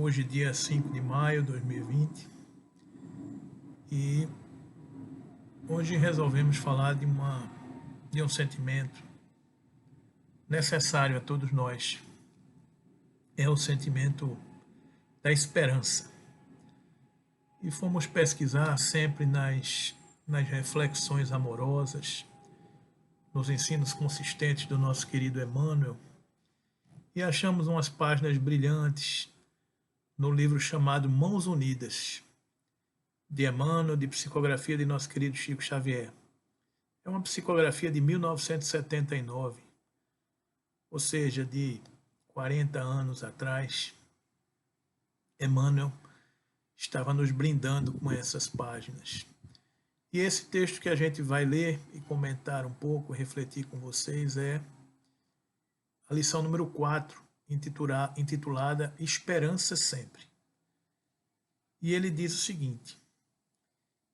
Hoje, dia 5 de maio de 2020, e hoje resolvemos falar de um sentimento necessário a todos nós. É o sentimento da esperança. E fomos pesquisar sempre nas reflexões amorosas, nos ensinos consistentes do nosso querido Emmanuel, e achamos umas páginas brilhantes no livro chamado Mãos Unidas, de Emmanuel, de psicografia de nosso querido Chico Xavier. É uma psicografia de 1979, ou seja, de 40 anos atrás. Emmanuel estava nos brindando com essas páginas. E esse texto que a gente vai ler e comentar um pouco, refletir com vocês, é a lição número 4, intitulada Esperança Sempre. E ele diz o seguinte: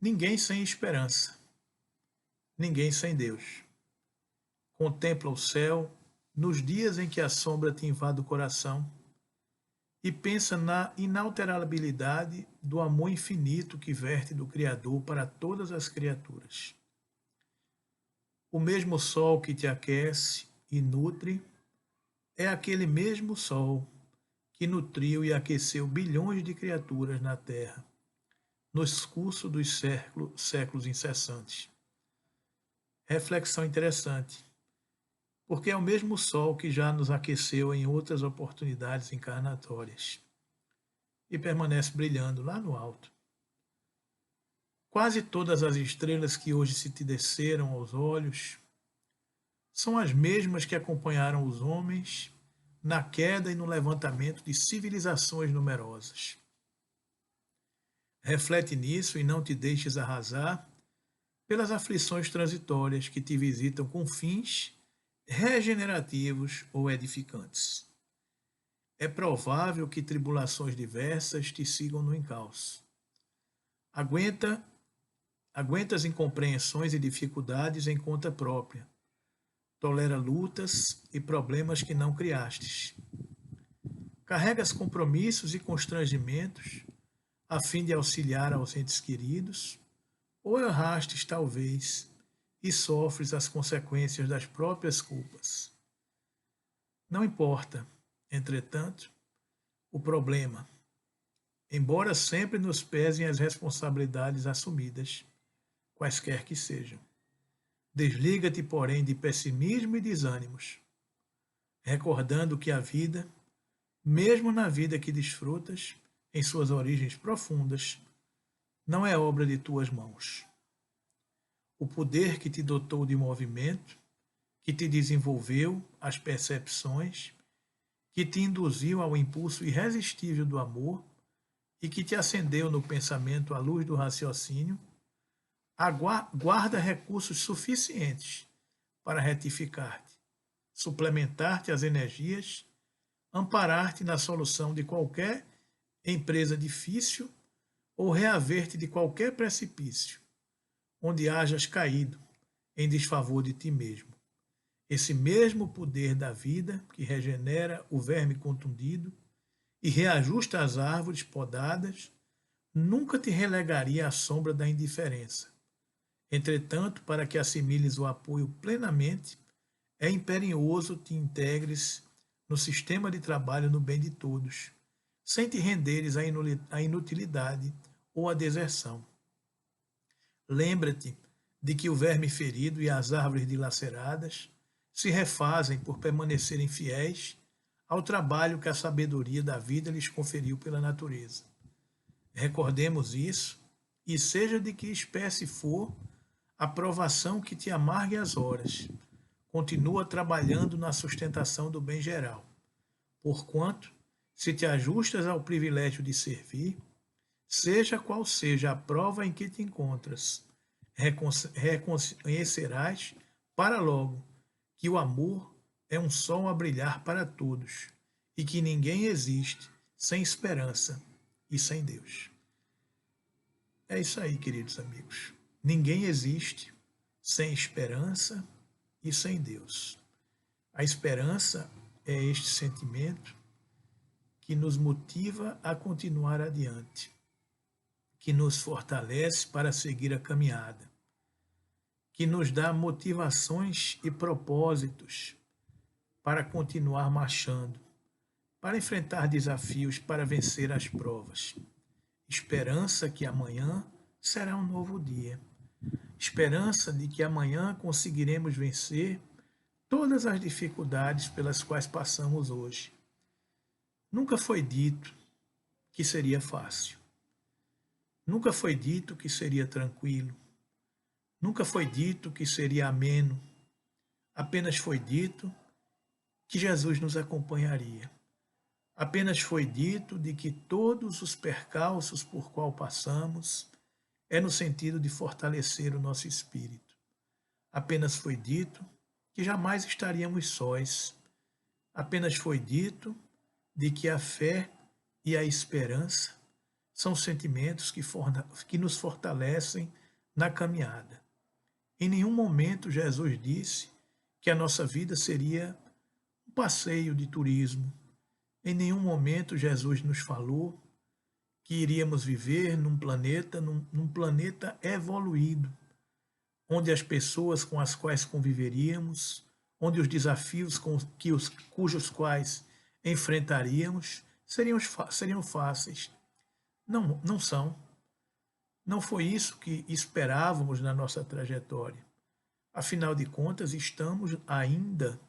ninguém sem esperança, ninguém sem Deus. Contempla o céu nos dias em que a sombra te invade o coração e pensa na inalterabilidade do amor infinito que verte do Criador para todas as criaturas. O mesmo sol que te aquece e nutre é aquele mesmo sol que nutriu e aqueceu bilhões de criaturas na Terra, no curso dos séculos incessantes. Reflexão interessante, porque é o mesmo sol que já nos aqueceu em outras oportunidades encarnatórias e permanece brilhando lá no alto. Quase todas as estrelas que hoje se te desceram aos olhos são as mesmas que acompanharam os homens na queda e no levantamento de civilizações numerosas. Reflete nisso e não te deixes arrasar pelas aflições transitórias que te visitam com fins regenerativos ou edificantes. É provável que tribulações diversas te sigam no encalço. Aguenta as incompreensões e dificuldades em conta própria. Tolera lutas e problemas que não criastes. Carregas compromissos e constrangimentos a fim de auxiliar aos entes queridos, ou errastes talvez e sofres as consequências das próprias culpas. Não importa, entretanto, o problema, embora sempre nos pesem as responsabilidades assumidas, quaisquer que sejam. Desliga-te, porém, de pessimismo e desânimos, recordando que a vida, mesmo na vida que desfrutas, em suas origens profundas, não é obra de tuas mãos. O poder que te dotou de movimento, que te desenvolveu as percepções, que te induziu ao impulso irresistível do amor e que te acendeu no pensamento à luz do raciocínio, guarda recursos suficientes para retificar-te, suplementar-te as energias, amparar-te na solução de qualquer empresa difícil ou reaver-te de qualquer precipício, onde hajas caído em desfavor de ti mesmo. Esse mesmo poder da vida que regenera o verme contundido e reajusta as árvores podadas, nunca te relegaria à sombra da indiferença. Entretanto, para que assimiles o apoio plenamente, é imperioso te integres no sistema de trabalho no bem de todos, sem te renderes à inutilidade ou à deserção. Lembra-te de que o verme ferido e as árvores dilaceradas se refazem por permanecerem fiéis ao trabalho que a sabedoria da vida lhes conferiu pela natureza. Recordemos isso, e seja de que espécie for a provação que te amargue as horas, continua trabalhando na sustentação do bem geral, porquanto, se te ajustas ao privilégio de servir, seja qual seja a prova em que te encontras, reconhecerás para logo que o amor é um sol a brilhar para todos e que ninguém existe sem esperança e sem Deus. É isso aí, queridos amigos. Ninguém existe sem esperança e sem Deus. A esperança é este sentimento que nos motiva a continuar adiante, que nos fortalece para seguir a caminhada, que nos dá motivações e propósitos para continuar marchando, para enfrentar desafios, para vencer as provas. Esperança que amanhã será um novo dia. Esperança de que amanhã conseguiremos vencer todas as dificuldades pelas quais passamos hoje. Nunca foi dito que seria fácil. Nunca foi dito que seria tranquilo. Nunca foi dito que seria ameno. Apenas foi dito que Jesus nos acompanharia. Apenas foi dito de que todos os percalços por qual passamos é no sentido de fortalecer o nosso espírito. Apenas foi dito que jamais estaríamos sós. Apenas foi dito de que a fé e a esperança são sentimentos que nos fortalecem na caminhada. Em nenhum momento Jesus disse que a nossa vida seria um passeio de turismo. Em nenhum momento Jesus nos falou que iríamos viver num planeta evoluído, onde as pessoas com as quais conviveríamos, onde os desafios cujos quais enfrentaríamos seriam fáceis. Não, não são. Não foi isso que esperávamos na nossa trajetória. Afinal de contas, estamos ainda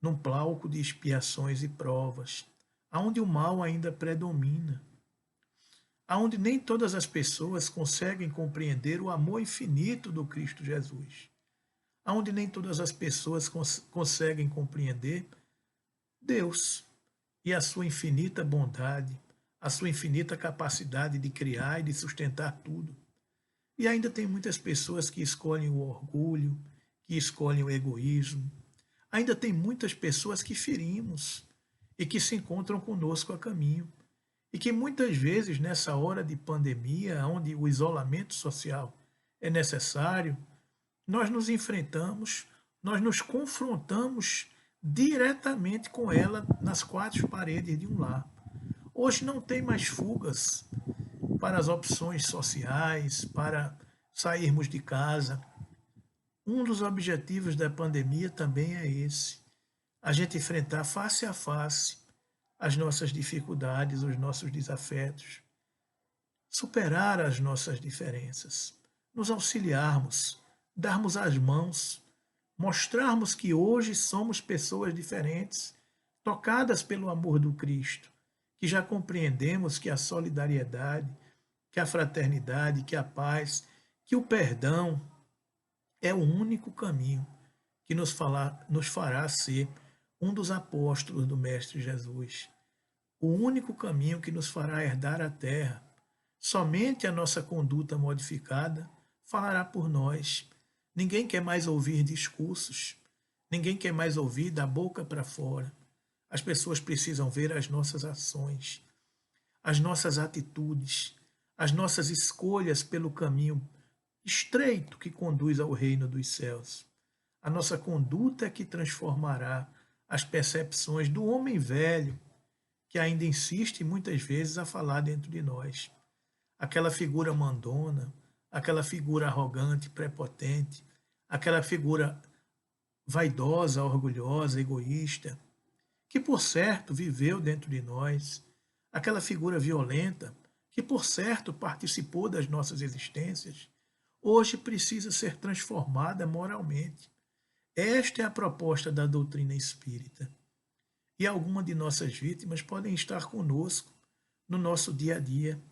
num palco de expiações e provas, aonde o mal ainda predomina, aonde nem todas as pessoas conseguem compreender o amor infinito do Cristo Jesus, aonde nem todas as pessoas conseguem compreender Deus e a sua infinita bondade, a sua infinita capacidade de criar e de sustentar tudo. E ainda tem muitas pessoas que escolhem o orgulho, que escolhem o egoísmo. Ainda tem muitas pessoas que ferimos e que se encontram conosco a caminho. E que muitas vezes, nessa hora de pandemia, onde o isolamento social é necessário, nós nos enfrentamos, nós nos confrontamos diretamente com ela nas quatro paredes de um lar. Hoje não tem mais fugas para as opções sociais, para sairmos de casa. Um dos objetivos da pandemia também é esse: a gente enfrentar face a face as nossas dificuldades, os nossos desafetos, superar as nossas diferenças, nos auxiliarmos, darmos as mãos, mostrarmos que hoje somos pessoas diferentes, tocadas pelo amor do Cristo, que já compreendemos que a solidariedade, que a fraternidade, que a paz, que o perdão é o único caminho que nos fará ser um dos apóstolos do Mestre Jesus. O único caminho que nos fará herdar a terra. Somente a nossa conduta modificada falará por nós. Ninguém quer mais ouvir discursos. Ninguém quer mais ouvir da boca para fora. As pessoas precisam ver as nossas ações, as nossas atitudes, as nossas escolhas pelo caminho estreito que conduz ao reino dos céus. A nossa conduta é que transformará as percepções do homem velho, que ainda insiste muitas vezes a falar dentro de nós. Aquela figura mandona, aquela figura arrogante, prepotente, aquela figura vaidosa, orgulhosa, egoísta, que por certo viveu dentro de nós, aquela figura violenta, que por certo participou das nossas existências, hoje precisa ser transformada moralmente. Esta é a proposta da doutrina espírita. E algumas de nossas vítimas podem estar conosco no nosso dia a dia,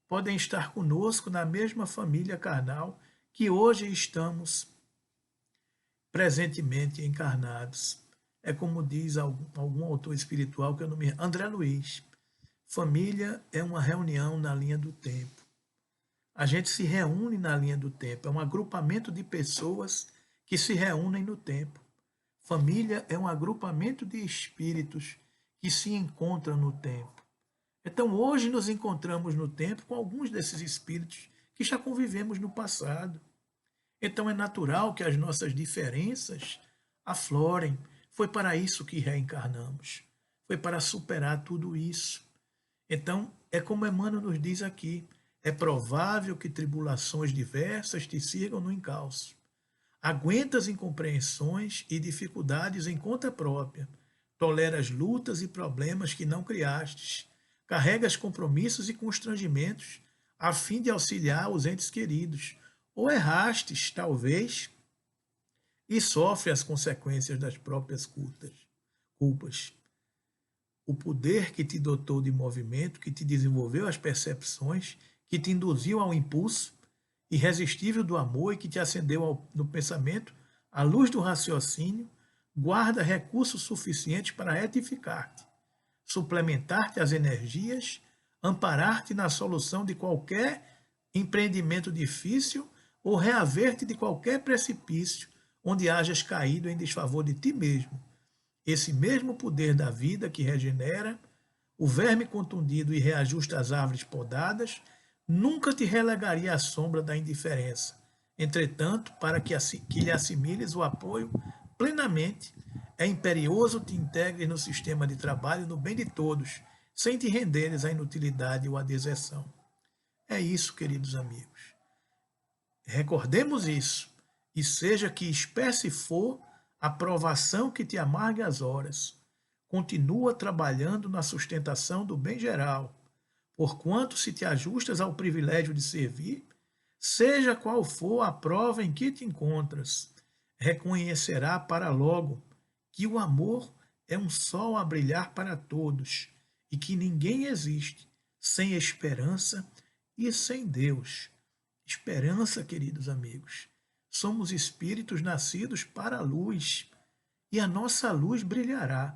podem estar conosco na mesma família carnal que hoje estamos presentemente encarnados. É como diz algum autor espiritual, que eu não me... André Luiz: família é uma reunião na linha do tempo. A gente se reúne na linha do tempo, é um agrupamento de pessoas que se reúnem no tempo. Família é um agrupamento de espíritos que se encontram no tempo. Então, hoje nos encontramos no tempo com alguns desses espíritos que já convivemos no passado. Então, é natural que as nossas diferenças aflorem. Foi para isso que reencarnamos. Foi para superar tudo isso. Então, é como Emmanuel nos diz aqui, é provável que tribulações diversas te sigam no encalço. Aguentas incompreensões e dificuldades em conta própria. Toleras lutas e problemas que não criastes. Carregas compromissos e constrangimentos a fim de auxiliar os entes queridos. Ou errastes, talvez, e sofre as consequências das próprias culpas. O poder que te dotou de movimento, que te desenvolveu as percepções, que te induziu ao impulso irresistível do amor e que te acendeu no pensamento a luz do raciocínio, guarda recursos suficientes para retificar-te, suplementar-te as energias, amparar-te na solução de qualquer empreendimento difícil ou reaver-te de qualquer precipício onde hajas caído em desfavor de ti mesmo. Esse mesmo poder da vida que regenera, o verme contundido e reajusta as árvores podadas, nunca te relegaria à sombra da indiferença. Entretanto, para que lhe assimiles o apoio plenamente, é imperioso te integres no sistema de trabalho no bem de todos, sem te renderes à inutilidade ou à deserção. É isso, queridos amigos. Recordemos isso, e seja que espécie for a provação que te amargue as horas, continua trabalhando na sustentação do bem geral, porquanto se te ajustas ao privilégio de servir, seja qual for a prova em que te encontras, reconhecerá para logo que o amor é um sol a brilhar para todos e que ninguém existe sem esperança e sem Deus. Esperança, queridos amigos. Somos espíritos nascidos para a luz e a nossa luz brilhará.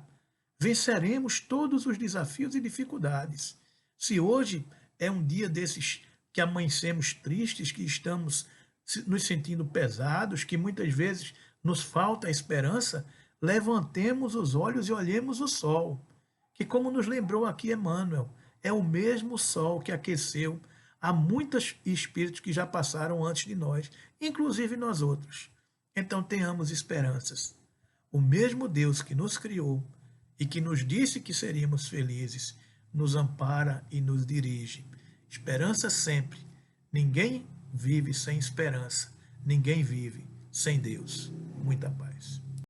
Venceremos todos os desafios e dificuldades. Se hoje é um dia desses que amanhecemos tristes, que estamos nos sentindo pesados, que muitas vezes nos falta a esperança, levantemos os olhos e olhemos o sol, que, como nos lembrou aqui Emmanuel, é o mesmo sol que aqueceu a muitos espíritos que já passaram antes de nós, inclusive nós outros. Então tenhamos esperanças. O mesmo Deus que nos criou e que nos disse que seríamos felizes, nos ampara e nos dirige. Esperança sempre. Ninguém vive sem esperança. Ninguém vive sem Deus. Muita paz.